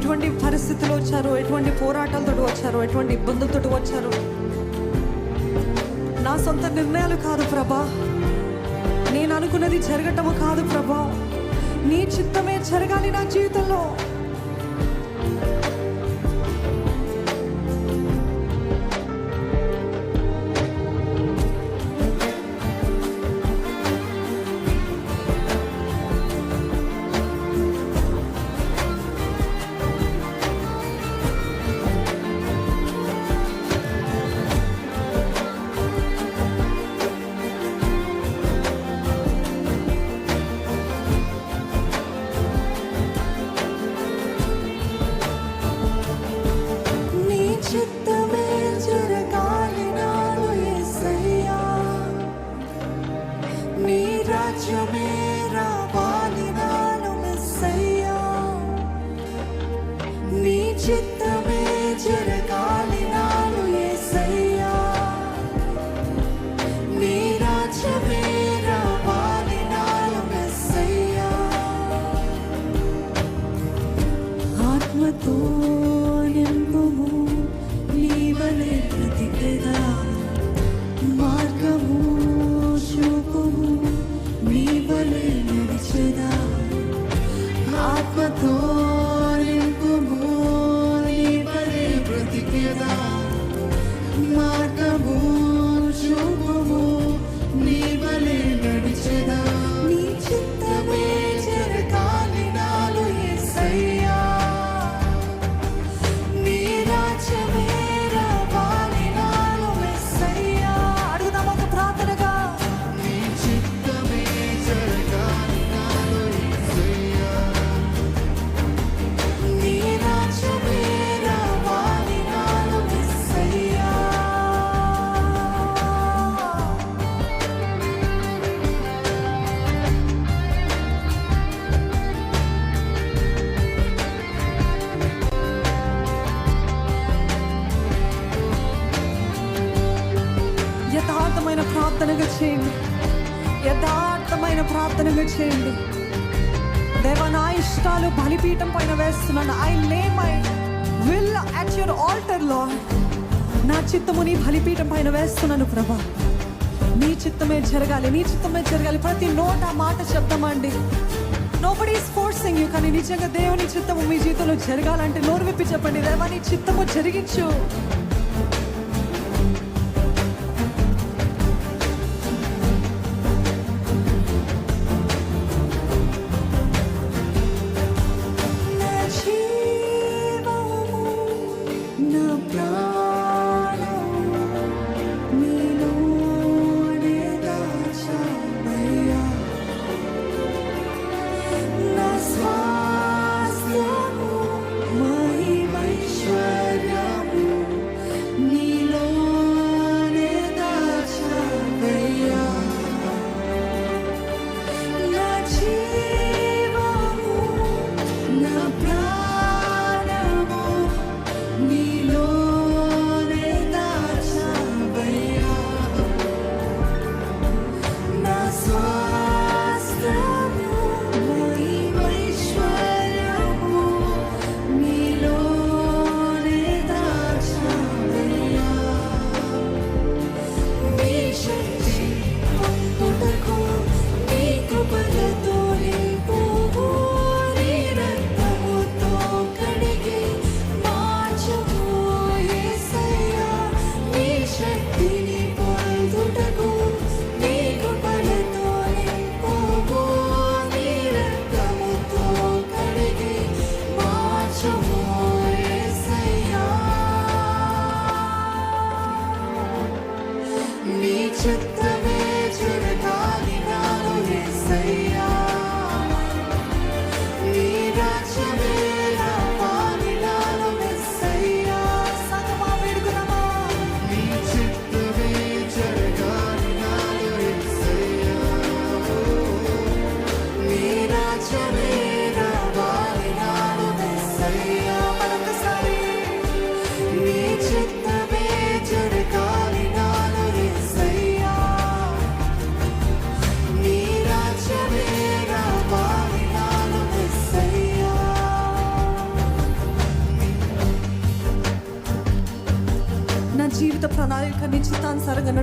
ఎటువంటి పరిస్థితులు వచ్చారో, ఎటువంటి పోరాటాలతో వచ్చారో, ఎటువంటి ఇబ్బందులతో వచ్చారో, నా సొంత నిర్ణయాలు కాదు ప్రభా, నేను అనుకున్నది జరగటము కాదు ప్రభా, నీ చిత్తమే జరగాలి నా జీవితంలో. యథార్థమైన ప్రార్థనగా చేయండి. దేవా, నా ఇష్టాలు బలిపీఠం పైన వేస్తున్నాను. I lay my will at your altar lord. నా చిత్తము నీ బలిపీఠం పైన వేస్తున్నాను ప్రభా. నీ చిత్తమే జరగాలి, నీ చిత్తమే జరగాలి. ప్రతి నోట మాట చెప్తామండి. Nobody is forcing you. కానీ నిజంగా దేవుని చిత్తము మీ జీవితంలో జరగాలంటే నోరు విప్పి చెప్పండి, దేవా నీ చిత్తము జరిగించు.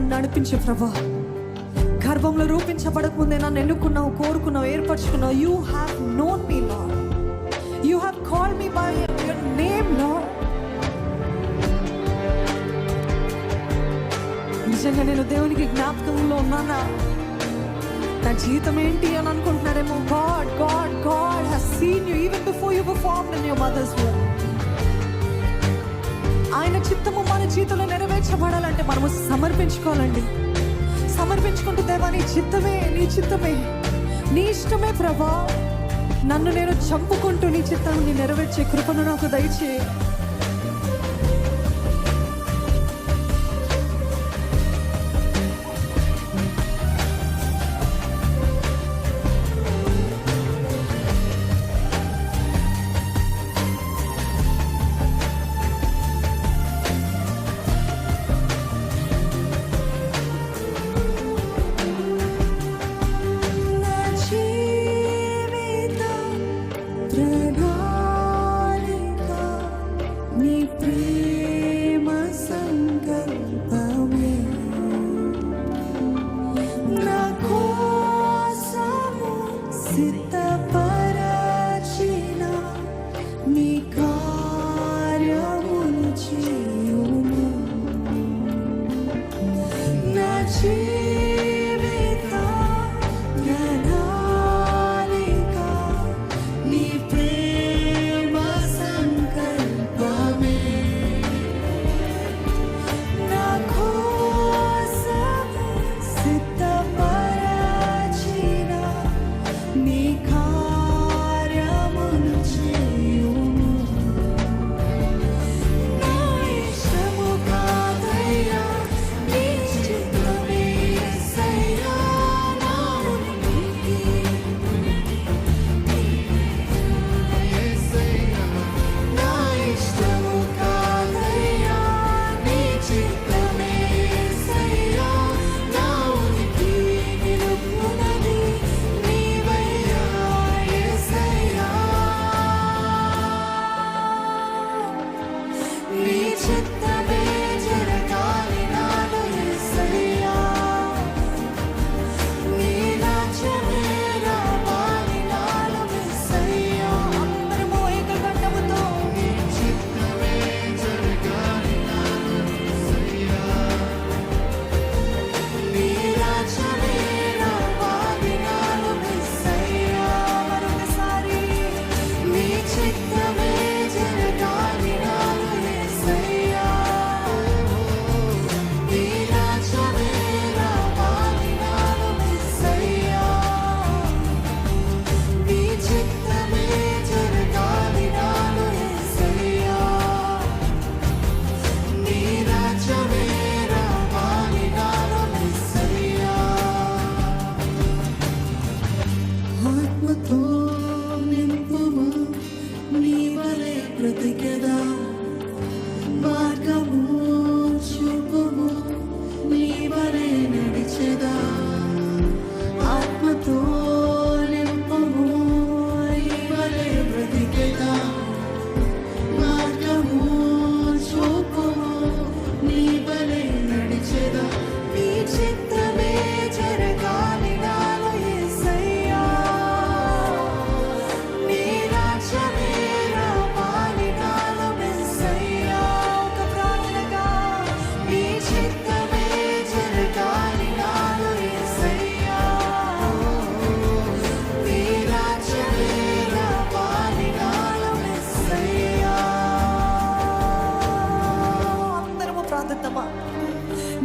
నన్ను నడిపించే ప్రభా. గర్భంలో రూపించబడక ముందే నన్ను ఎన్నుకున్నావు, కోరుకున్నావు, ఏర్పరచుకున్నావు. You have known me Lord. You have called me by your name Lord. నిజంగా నేను దేవునికి జ్ఞాపకంలో ఉన్నానా? నా జీవితం ఏంటి అని అనుకుంటున్నారేమో. God God God has seen you even before you were formed in your mothers womb. ఆయన చిత్తము మన జీవితంలో నెరవేర్చబడాలంటే మనము సమర్పించుకోవాలండి. సమర్పించుకుంటూ దేవా నీ చిత్తమే, నీ చిత్తమే, నీ ఇష్టమే ప్రభా. నన్ను నేను చంపుకుంటూ నీ చిత్తాన్ని నెరవేర్చే కృపను నాకు దయచేయి.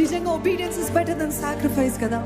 నిజంగా obedience is better than sacrifice కదా.